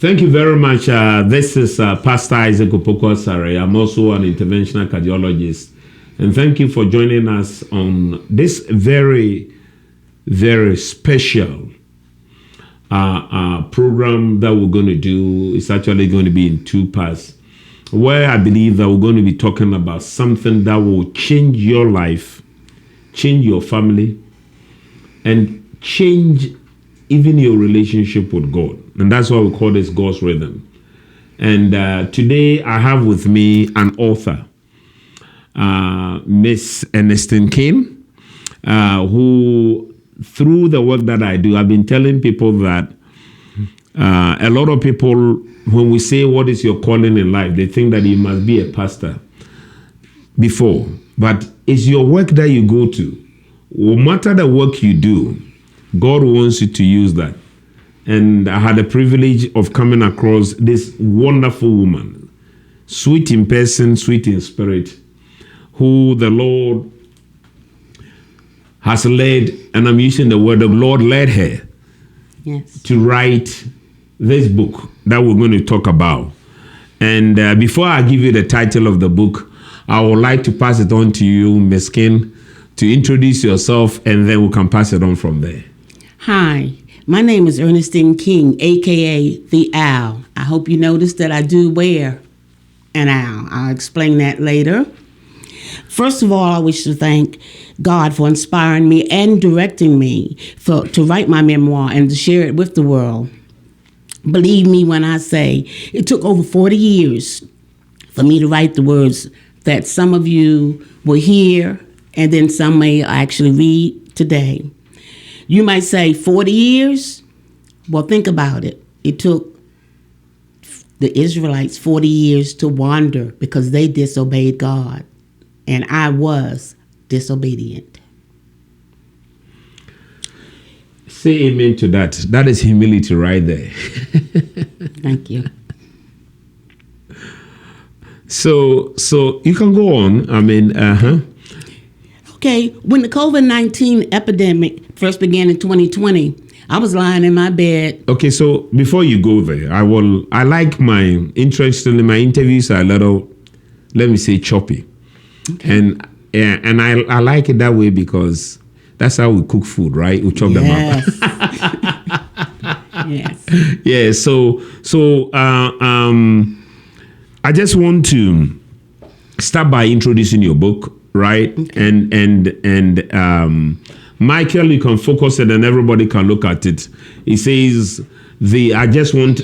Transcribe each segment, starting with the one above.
Thank you very much. This is Pastor Isaac Opoku-Asare. I'm also an interventional cardiologist. And thank you for joining us on this very, very special program that we're going to do. It's actually going to be in two parts, where I believe that we're going to be talking about something that will change your life, change your family, and change even your relationship with God. And that's why we call this God's Rhythm. And today I have with me an author, Miss Ernestine King, who, through the work that I do, I've been telling people that a lot of people, when we say, what is your calling in life, they think that you must be a pastor before. But it's your work that you go to. No matter the work you do, God wants you to use that. And I had the privilege of coming across this wonderful woman, sweet in person, sweet in spirit, who the Lord has led, and I'm using the word, the Lord led her to write this book that we're going to talk about. And before I give you the title of the book, I would like to pass it on to you, Ms. King, to introduce yourself, and then we can pass it on from there. Hi, my name is Ernestine King, a.k.a. The Owl. I hope you noticed that I do wear an owl. I'll explain that later. First of all, I wish to thank God for inspiring me and directing me to write my memoir and to share it with the world. Believe me when I say it took over 40 years for me to write the words that some of you will hear and then some may actually read today. You might say 40 years? Well, think about it. It took the Israelites 40 years to wander because they disobeyed God. And I was disobedient. Say amen to that. That is humility right there. Thank you. So you can go on. I mean, Okay, when the COVID-19 epidemic first began in 2020, I was lying in my bed. Okay, so before you go there, I like my interest in my interviews are a little, let me say, choppy. Okay. And I like it that way because that's how we cook food, right? We chop them up. Yes. Yeah. So I just want to start by introducing your book, right? Okay. And Michael, you can focus it and everybody can look at it. It says I just want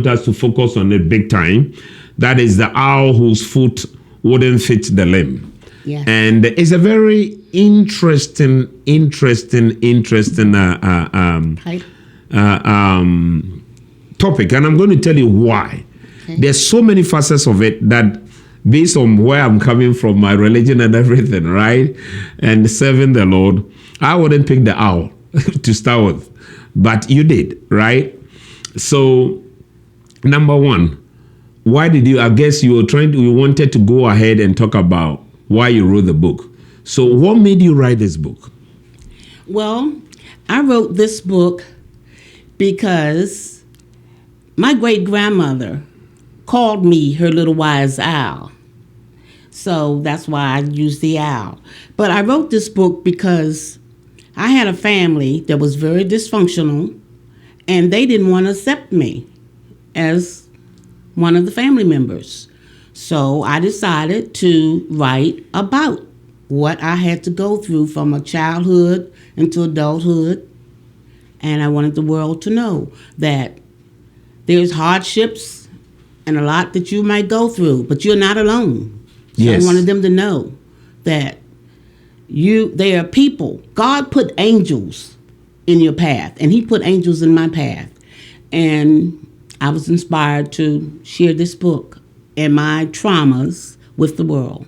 us to focus on it big time. That is the owl whose foot wouldn't fit the limb. Yes. And it's a very interesting topic, and I'm going to tell you why. Okay. There's so many facets of it that, based on where I'm coming from, my religion and everything, right, and serving the Lord, I wouldn't pick the owl to start with, but you did, right? So, number one, why did you? I guess you wanted to go ahead and talk about why you wrote the book. So what made you write this book? Well, I wrote this book because my great-grandmother called me her little wise owl. So that's why I used the owl. But I wrote this book because I had a family that was very dysfunctional, and they didn't want to accept me as one of the family members. So I decided to write about what I had to go through from a childhood into adulthood. And I wanted the world to know that there's hardships and a lot that you might go through, but you're not alone. So yes. I wanted them to know that they are people. God put angels in your path, and he put angels in my path. And I was inspired to share this book and my traumas with the world.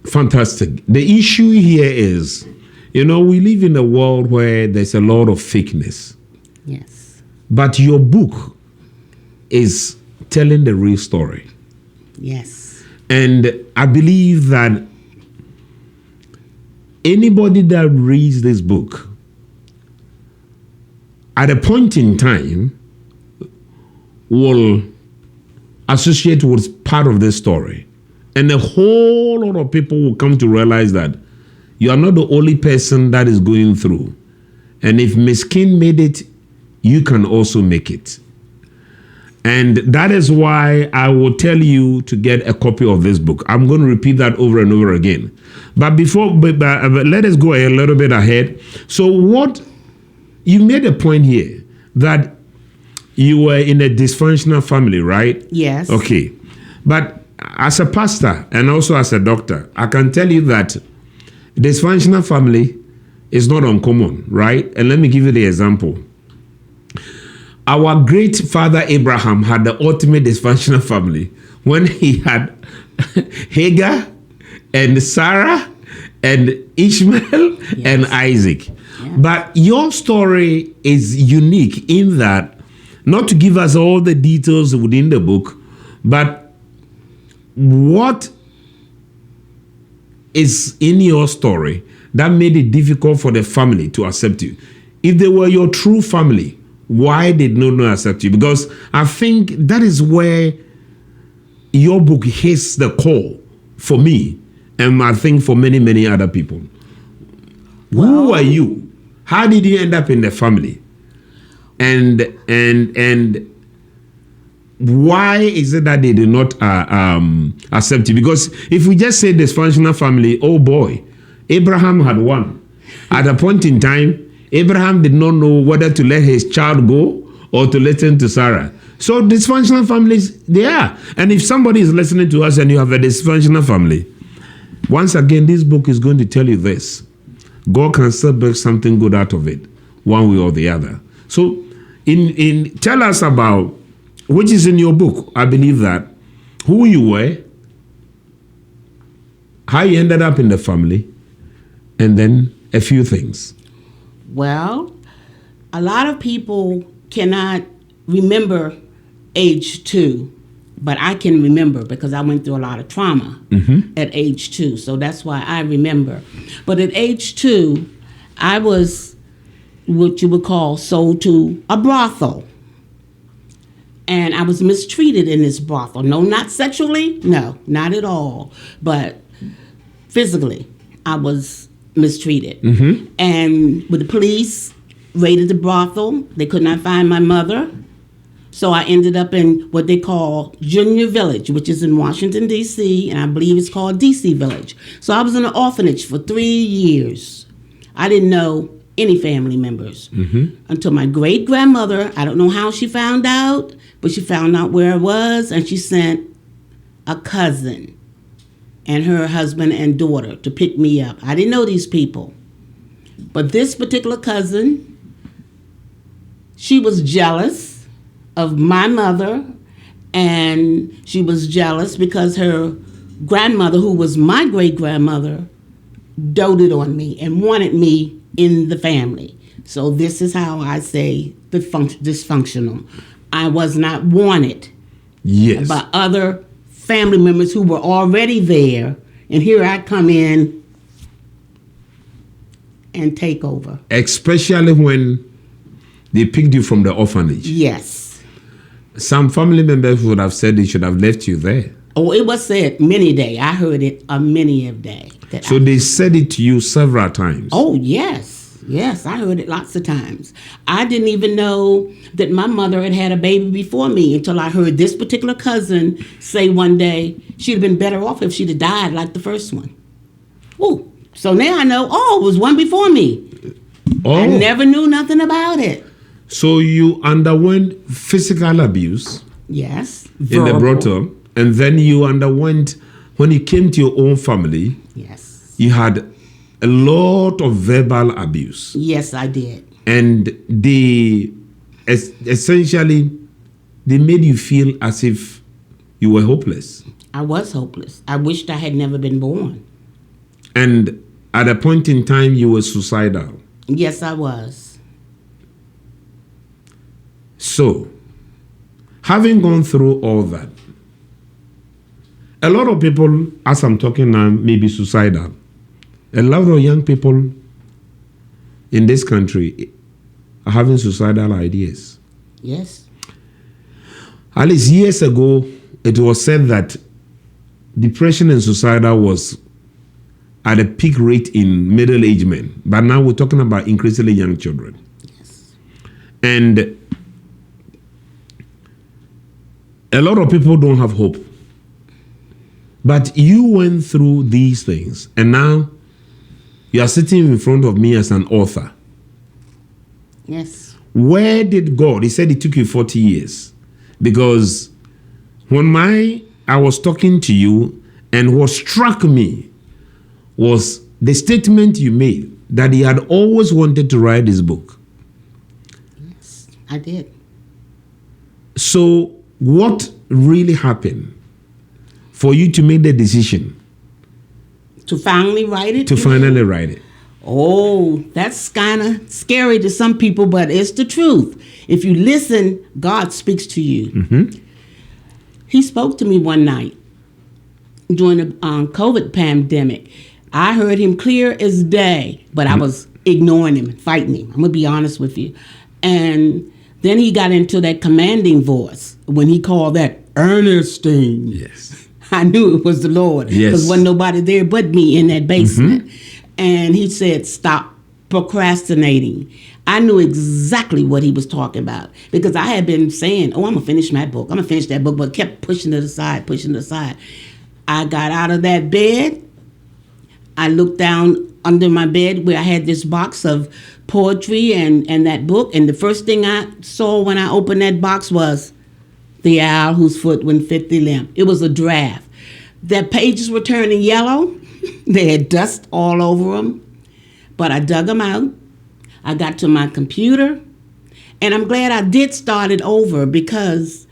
Fantastic. The issue here is, we live in a world where there's a lot of fakeness. Yes. But your book is telling the real story. Yes. And I believe that anybody that reads this book, at a point in time, will associate with part of this story. And a whole lot of people will come to realize that you are not the only person that is going through. And if Miss King made it, you can also make it. And that is why I will tell you to get a copy of this book. I'm going to repeat that over and over again. But let us go a little bit ahead. So you made a point here that you were in a dysfunctional family, right? Yes. Okay. But as a pastor and also as a doctor, I can tell you that dysfunctional family is not uncommon, right? And let me give you the example. Our great father Abraham had the ultimate dysfunctional family when he had Hagar and Sarah and Ishmael and Isaac. Yes. But your story is unique in that, not to give us all the details within the book, but what is in your story that made it difficult for the family to accept you? If they were your true family, why did not accept you? Because I think that is where your book hits the core for me, and I think for many, many other people. Who are you? How did you end up in the family? And why is it that they did not accept you? Because if we just say dysfunctional family, oh boy, Abraham had one. At a point in time, Abraham did not know whether to let his child go or to listen to Sarah. So dysfunctional families, they are. And if somebody is listening to us and you have a dysfunctional family, once again, this book is going to tell you this. God can still bring something good out of it, one way or the other. So tell us about, which is in your book, I believe that, who you were, how you ended up in the family, and then a few things. Well, a lot of people cannot remember age 2, but I can remember because I went through a lot of trauma at age 2. So that's why I remember. But at age 2, I was what you would call sold to a brothel. And I was mistreated in this brothel. No, not sexually. No, not at all. But physically, I was mistreated. And with the police raided the brothel, they could not find my mother. So I ended up in what they call Junior Village, which is in Washington, D.C., and I believe it's called D.C. Village. So I was in an orphanage for 3 years. I didn't know any family members until my great-grandmother, I don't know how she found out, but she found out where I was, and she sent a cousin and her husband and daughter to pick me up. I didn't know these people. But this particular cousin, she was jealous of my mother, and she was jealous because her grandmother, who was my great-grandmother, doted on me and wanted me in the family. So this is how I say dysfunctional. I was not wanted by other family members who were already there, and here I come in and take over. Especially when they picked you from the orphanage. Yes. Some family members would have said they should have left you there. Oh, it was said many days. I heard it a many of day. So they said it to you several times. Oh, yes. Yes, I heard it lots of times. I didn't even know that my mother had had a baby before me until I heard this particular cousin say one day she'd have been better off if she'd have died like the first one. Oh, so now I know, it was one before me. I never knew nothing about it. So you underwent physical abuse. Yes. In the brothel. And then you underwent, when you came to your own family. Yes. You had a lot of verbal abuse. Yes, I did. And they essentially, they made you feel as if you were hopeless. I was hopeless. I wished I had never been born. And at a point in time, you were suicidal. Yes, I was. So, having gone through all that, a lot of people, as I'm talking now, may be suicidal. A lot of young people in this country are having suicidal ideas. Yes. At least years ago, it was said that depression and suicidal was at a peak rate in middle-aged men. But now we're talking about increasingly young children. Yes. And a lot of people don't have hope. But you went through these things, and now you are sitting in front of me as an author. Yes. Where did God? He said it took you 40 years. Because when I was talking to you, and what struck me was the statement you made that he had always wanted to write this book. Yes, I did. So what really happened for you to make the decision To finally write it? to finally write it? Oh, that's kind of scary to some people, but it's the truth. If you listen, God speaks to you. Mm-hmm. He spoke to me one night during the COVID pandemic. I heard him clear as day, but I was ignoring him, fighting him. I'm going to be honest with you. And then he got into that commanding voice when he called that Ernestine. Yes. I knew it was the Lord. Yes. Because wasn't nobody there but me in that basement. And he said, stop procrastinating. I knew exactly what he was talking about because I had been saying, oh, I'm going to finish my book. I'm going to finish that book, but kept pushing it aside, pushing it aside. I got out of that bed. I looked down under my bed where I had this box of poetry and that book. And the first thing I saw when I opened that box was The Owl Whose Foot Went 50 Limb. It was a draft. The pages were turning yellow. They had dust all over them. But I dug them out. I got to my computer. And I'm glad I did start it over because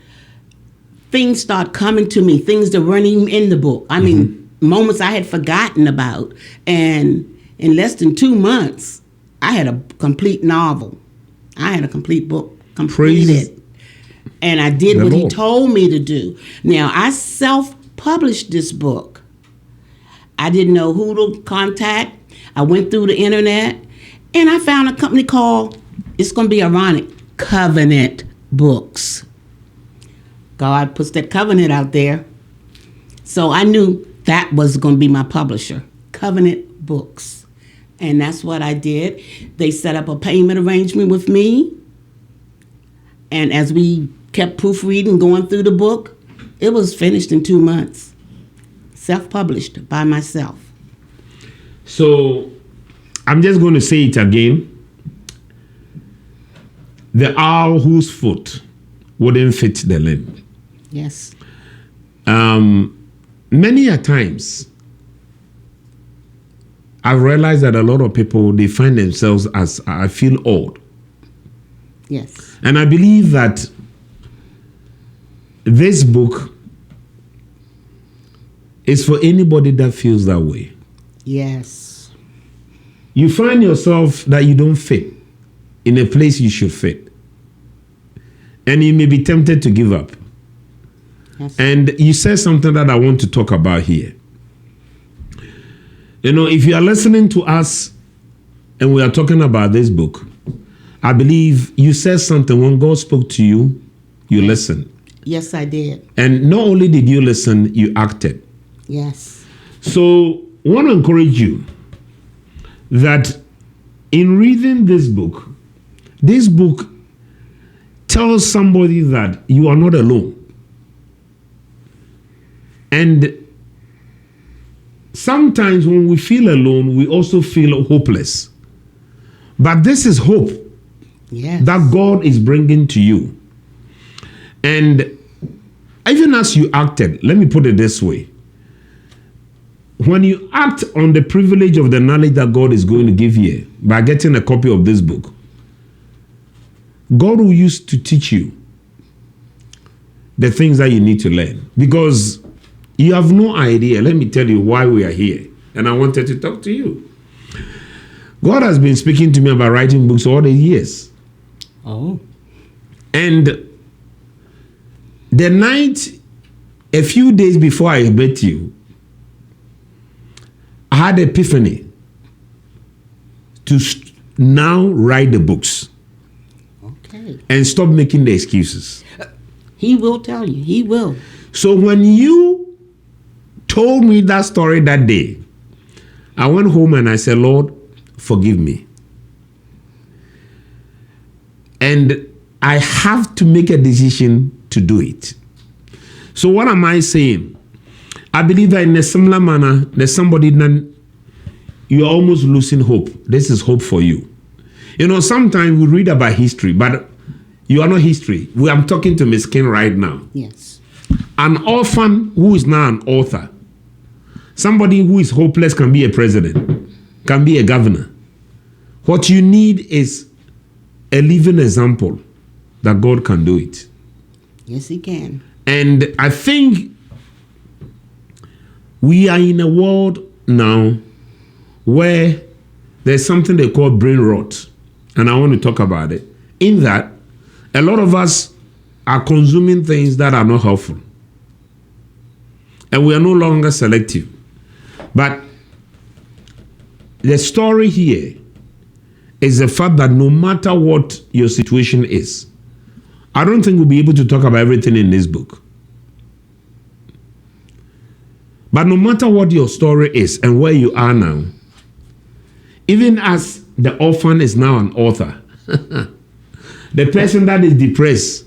things start coming to me, things that weren't even in the book. I mean, moments I had forgotten about. And in less than 2 months, I had a complete novel. I had a complete book completed. And I did what he told me to do. Now, I self-published this book. I didn't know who to contact. I went through the internet, and I found a company called, it's going to be ironic, Covenant Books. God puts that covenant out there. So I knew that was going to be my publisher, Covenant Books. And that's what I did. They set up a payment arrangement with me. And as we kept proofreading, going through the book, it was finished in 2 months. Self-published by myself. So I'm just going to say it again. The owl whose foot wouldn't fit the limb. Yes. Many a times, I've realized that a lot of people, they find themselves as, I feel old. Yes. And I believe that this book is for anybody that feels that way. Yes. You find yourself that you don't fit in a place you should fit. And you may be tempted to give up. Yes. And you said something that I want to talk about here. You know, if you are listening to us and we are talking about this book, I believe you said something when God spoke to you, you listened. Yes, I did. And not only did you listen, you acted. Yes. So I want to encourage you that in reading this book tells somebody that you are not alone. And sometimes when we feel alone, we also feel hopeless. But this is hope that God is bringing to you. And even as you acted, let me put it this way. When you act on the privilege of the knowledge that God is going to give you by getting a copy of this book, God will use to teach you the things that you need to learn. Because you have no idea. Let me tell you why we are here. And I wanted to talk to you. God has been speaking to me about writing books all the years. Oh. And the night, a few days before I met you, I had an epiphany to now write the books. Okay. And stop making the excuses. He will tell you. He will. So when you told me that story that day, I went home and I said, Lord, forgive me. And I have to make a decision to do it. So what am I saying? I believe that in a similar manner, there's somebody that you're almost losing hope. This is hope for you. You know, sometimes we read about history, but you are not history. I'm talking to Miss King right now. Yes. An orphan who is now an author. Somebody who is hopeless can be a president, can be a governor. What you need is a living example that God can do it. Yes, he can. And I think we are in a world now where there's something they call brain rot. And I want to talk about it. In that, a lot of us are consuming things that are not helpful. And we are no longer selective. But the story here is the fact that no matter what your situation is, I don't think we'll be able to talk about everything in this book. But no matter what your story is and where you are now, even as the orphan is now an author, the person that is depressed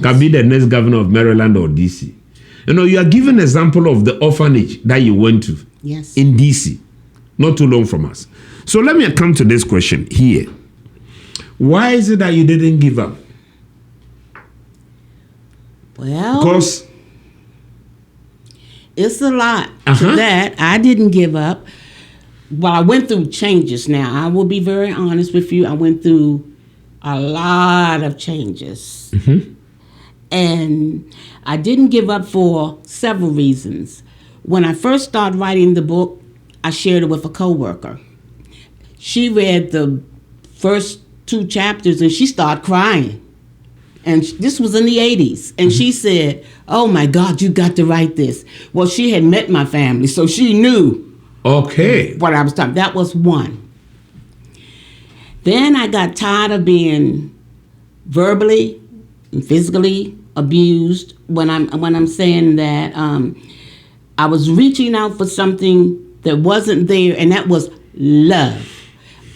can be the next governor of Maryland or DC. You know, you are given an example of the orphanage that you went to in DC, not too long from us. So let me come to this question here. Why is it that you didn't give up? Well, because it's a lot to that. I didn't give up. Well, I went through changes now. I will be very honest with you. I went through a lot of changes. And I didn't give up for several reasons. When I first started writing the book, I shared it with a coworker. She read the first 2 chapters and she started crying. And this was in the 80s. And she said, oh my God, you got to write this. Well, she had met my family, so she knew what I was talking. That was one. Then I got tired of being verbally and physically abused when I'm saying that I was reaching out for something that wasn't there, and that was love.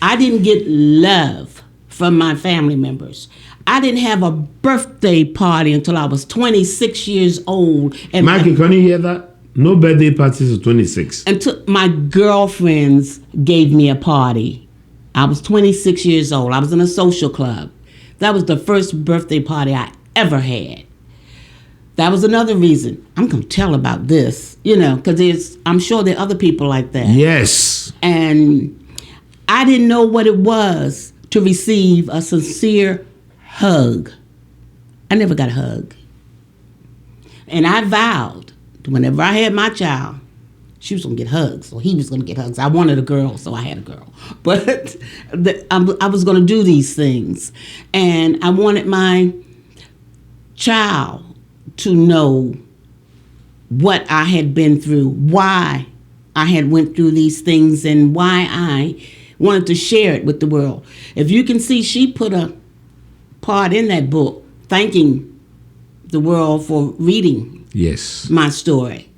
I didn't get love from my family members. I didn't have a birthday party until I was 26 years old. And Mikey, can you hear that? No birthday parties at 26. Until my girlfriends gave me a party. I was 26 years old. I was in a social club. That was the first birthday party I ever had. That was another reason. I'm going to tell about this, because I'm sure there are other people like that. Yes. And I didn't know what it was to receive a sincere hug. I never got a hug. And I vowed whenever I had my child, she was going to get hugs, or he was going to get hugs. I wanted a girl, so I had a girl. But I was going to do these things. And I wanted my child to know what I had been through, why I had went through these things, and why I wanted to share it with the world. If you can see, she put a part in that book thanking the world for reading my story,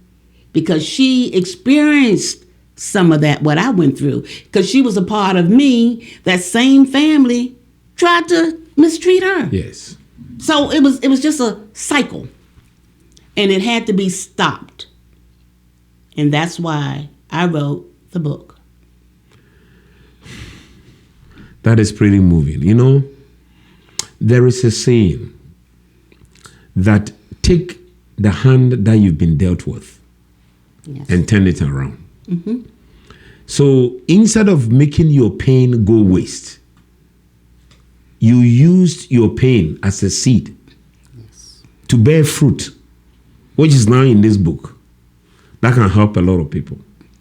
because she experienced some of that, what I went through, because she was a part of me. That same family tried to mistreat her. Yes. So it was just a cycle, and it had to be stopped. And that's why I wrote the book. That is pretty moving. There is a saying that take the hand that you've been dealt with and turn it around. So instead of making your pain go waste, you used your pain as a seed to bear fruit, which is now in this book. That can help a lot of people.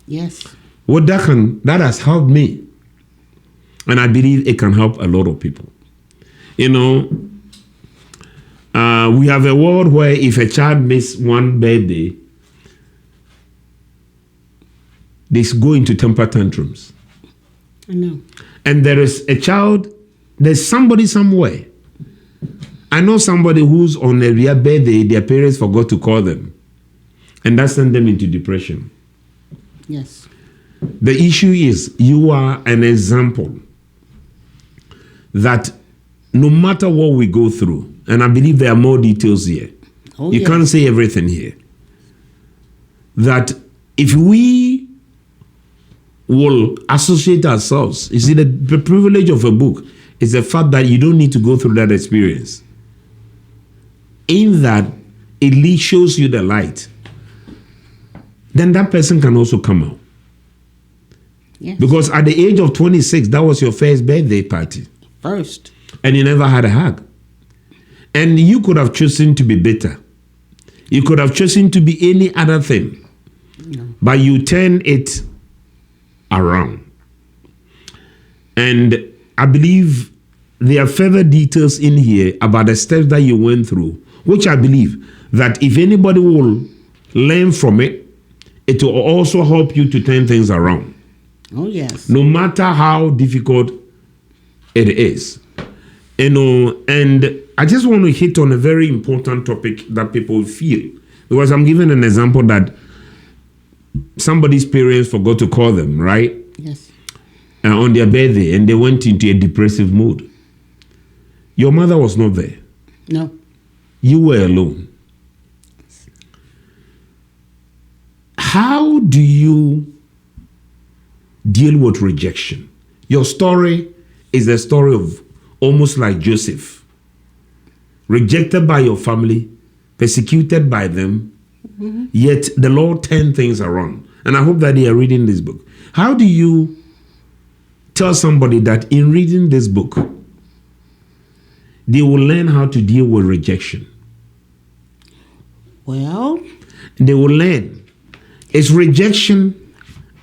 Yes. That has helped me. And I believe it can help a lot of people. We have a world where if a child misses one birthday, they go into temper tantrums. I know. And there's somebody somewhere I know somebody who's on their birthday, their parents forgot to call them. And that sent them into depression. Yes. The issue is you are an example that no matter what we go through, and I believe there are more details here. Oh, you yes. can't say everything here. That if we will associate ourselves, you see, the privilege of a book is the fact that you don't need to go through that experience. In that, it shows you the light. Then that person can also come out. Yes. Because at the age of 26, that was your first birthday party. First. And you never had a hug. And you could have chosen to be bitter. You could have chosen to be any other thing. No. But you turn it around. And I believe there are further details in here about the steps that you went through, which I believe that if anybody will learn from it, it will also help you to turn things around. Oh, yes. No matter how difficult it is. And I just want to hit on a very important topic that people feel. Because I'm giving an example that somebody's parents forgot to call them, right? Yes. On their birthday, and they went into a depressive mood. Your mother was not there. No. You were alone. How do you deal with rejection? Your story is the story of almost like Joseph. Rejected by your family, persecuted by them, yet the Lord turned things around. And I hope that they are reading this book. How do you tell somebody that in reading this book, they will learn how to deal with rejection? Well, they will learn. It's rejection,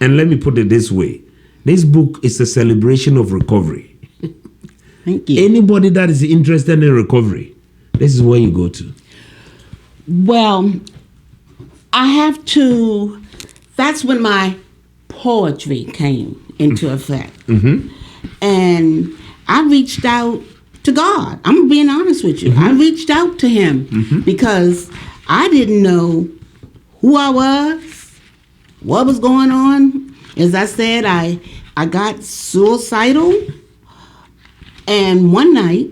and let me put it this way. This book is a celebration of recovery. Thank you. Anybody that is interested in recovery, this is where you go to. Well, I have to, that's when my poetry came into effect. Mm-hmm. And I reached out to God. I'm being honest with you. Mm-hmm. I reached out to him because I didn't know who I was, what was going on. As I said, I got suicidal. And one night,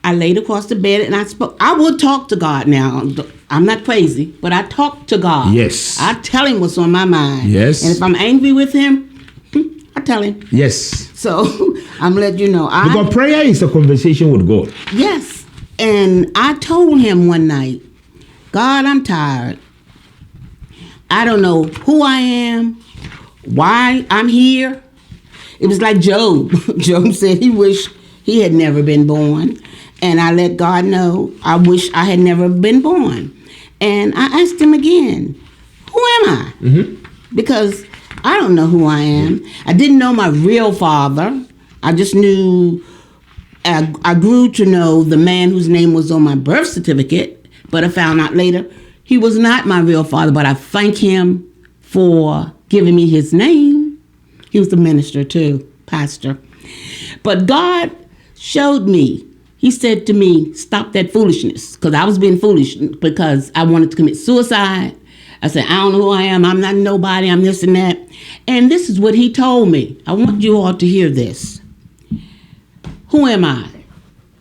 I laid across the bed and I spoke. I would talk to God now. I'm not crazy, but I talk to God. Yes. I tell him what's on my mind. Yes. And if I'm angry with him, I tell him. Yes. So I'm letting you know. Because prayer is a conversation with God. Yes. And I told him one night, God, I'm tired. I don't know who I am, why I'm here. It was like Job. Job said he wished he had never been born. And I let God know I wish I had never been born. And I asked him again, who am I? Mm-hmm. Because I don't know who I am. I didn't know my real father. I just knew, I grew to know the man whose name was on my birth certificate, but I found out later he was not my real father, but I thank him for giving me his name. He was a minister too, pastor. But God showed me. He said to me, stop that foolishness, because I was being foolish because I wanted to commit suicide. I said, I don't know who I am. I'm not nobody. I'm this and that. And this is what he told me. I want you all to hear this. Who am I?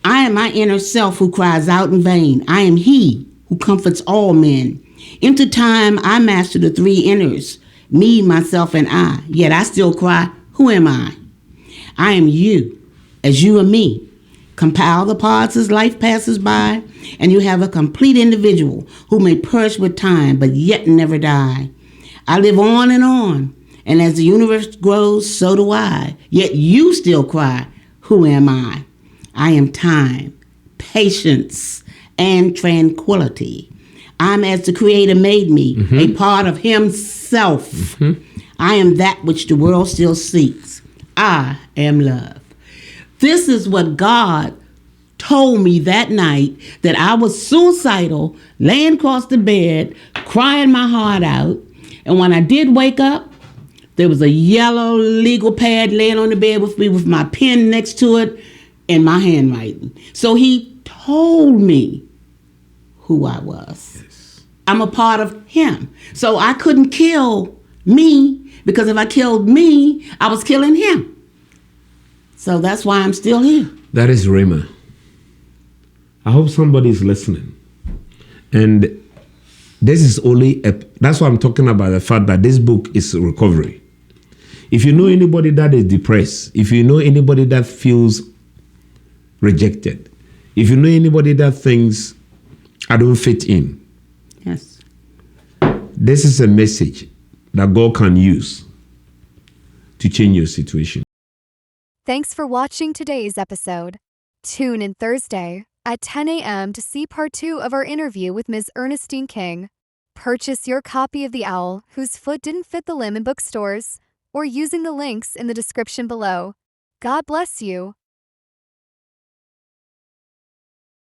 I am my inner self who cries out in vain. I am he who comforts all men. Into time, I master the three inners, me, myself, and I. Yet I still cry, who am I? I am you, as you are me. Compile the parts as life passes by, and you have a complete individual who may perish with time, but yet never die. I live on, and as the universe grows, so do I. Yet you still cry, who am I? I am time, patience, and tranquility. I'm as the Creator made me, a part of himself. I am that which the world still seeks. I am love. This is what God told me that night, that I was suicidal, laying across the bed, crying my heart out. And when I did wake up, there was a yellow legal pad laying on the bed with me with my pen next to it. in my handwriting. So he told me who I was. Yes. I'm a part of him. So I couldn't kill me, because if I killed me, I was killing him. So that's why I'm still here. That is Rhema. I hope somebody is listening. And this is that's why I'm talking about the fact that this book is recovery. If you know anybody that is depressed, if you know anybody that feels rejected, if you know anybody that thinks, I don't fit in, Yes. this is a message that God can use to change your situation. Thanks for watching today's episode. Tune in Thursday at 10 a.m. to see part 2 of our interview with Ms. Ernestine King. Purchase your copy of The Owl Whose Foot Didn't Fit the Limb in bookstores or using the links in the description below. God bless you.